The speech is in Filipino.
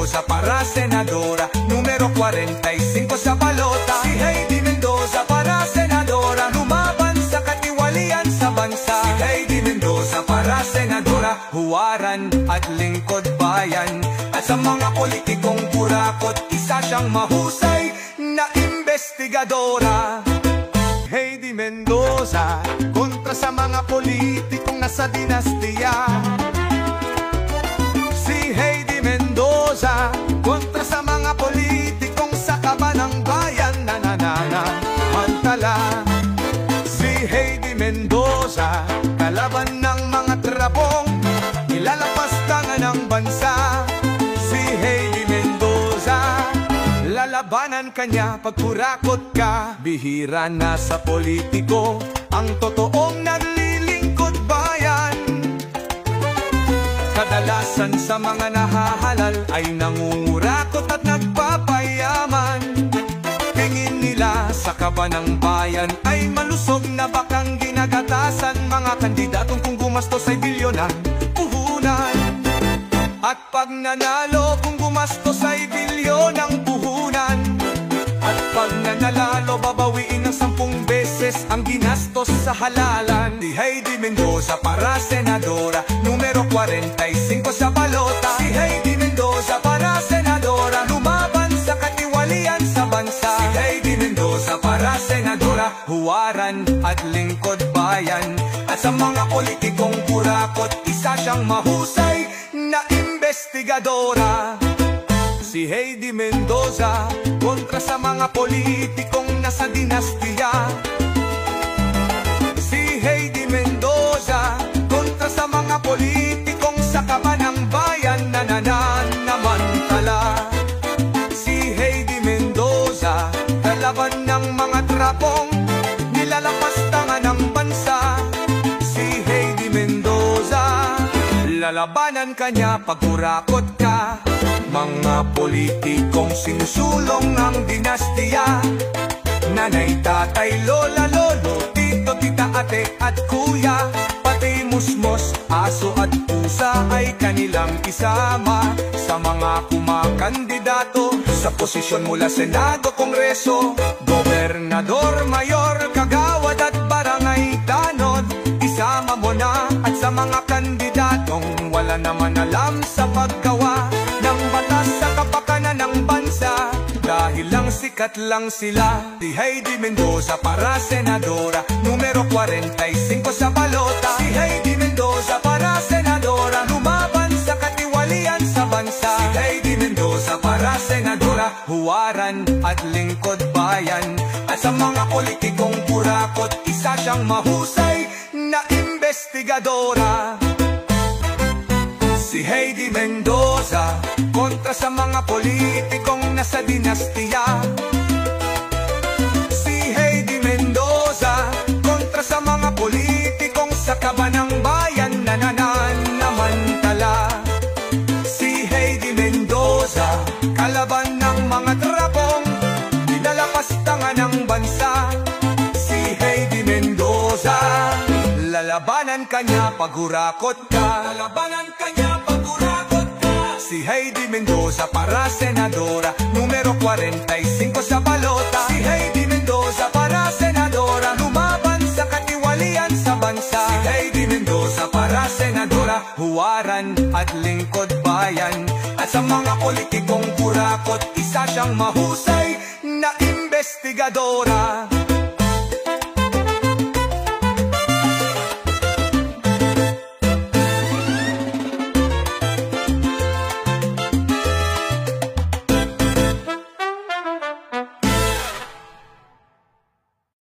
Mendoza para senadora, numero 45 sa balota. Si Heidi Mendoza para senadora, lumaban sa katiwalian sa bansa. Si Heidi Mendoza para senadora, huwaran at lingkod bayan. At sa mga politikong kurakot, isa siyang mahusay na investigadora. Heidi Mendoza kontra sa mga politikong nasa dinastiya. Si Heidi Mendoza kontra sa mga politikong sa kabanang bayan. Mantala. Si Heidi Mendoza kalaban ng mga trabong, nilalapas tangan ng bansa. Si Heidi Mendoza lalabanan kanya pag kurakot ka. Bihira na sa politiko ang totoong naglilingkod bayan. Kadalasan sa mga nahahalal ay nangungurakot at nagpapayaman. Tingin nila sa kabanang bayan ay malusog na bakang ginagatasan. Mga kandidatong kung gumastos ay bilyonan, puhunan. At pag nanalo kung gumastos ay bilyonang puhunan. At pag nanalo babawiin ng 10 beses ang ginastos sa halalan. Si Heidi Mendoza para senadora, numero 45 sa balota. Si Heidi Mendoza para senadora, lumaban sa katiwalian sa bansa. Si Heidi Mendoza para senadora, huwaran at lingkod bayan. At sa mga politikong kurakot, isa siyang mahusay na investigadora. Si Heidi Mendoza kontra sa mga politikong nasa dinastiya. Si Heidi Mendoza kontra sa mga politikong sa kabanang bayan. Namantala. Si Heidi Mendoza kalaban ng mga trapong, nilalapas tangan ng bansa. Si Heidi Mendoza lalabanan kanya pag kurakot ka. Mga politikong sinusulong ng dinastiya, nanay, tatay, lola, lolo, tito, tita, ate at kuya. Pati musmos, aso at pusa ay kanilang isama sa mga kumakandidato sa posisyon mula Senado, Kongreso, Gobernador, Mayor, Kagawad at Barangay Tanod. Isama mo na. At sa mga kandidatong wala naman alam sa paggawa ng batas sa kapakanan ng bansa, dahil lang sikat lang sila. Si Heidi Mendoza para senadora, numero 45 sa balota. Si Heidi Mendoza para senadora, lumaban sa katiwalian sa bansa. Si Heidi Mendoza para senadora, huwaran at lingkod bayan. At sa mga politikong kurakot, isa siyang mahusay na investigadora. Si Heidi Mendoza kontra sa mga politikong nasa dinastiya. Si Heidi Mendoza kontra sa mga politikong sa kabanang bayan. Namantala. Si Heidi Mendoza kalaban ng mga trapong, nilalapas tangan ng bansa. Si Heidi Mendoza lalabanan kanya pag kurakot ka. Lalabanan kanya pag kurakot ka. Si Heidi Mendoza para senadora, numero 45 sa balota. Si Heidi Mendoza para senadora, lumaban sa katiwalian sa bansa. Si Heidi Mendoza para senadora, huwaran at lingkod bayan. At sa mga politikong kurakot, isa siyang mahusay na investigadora.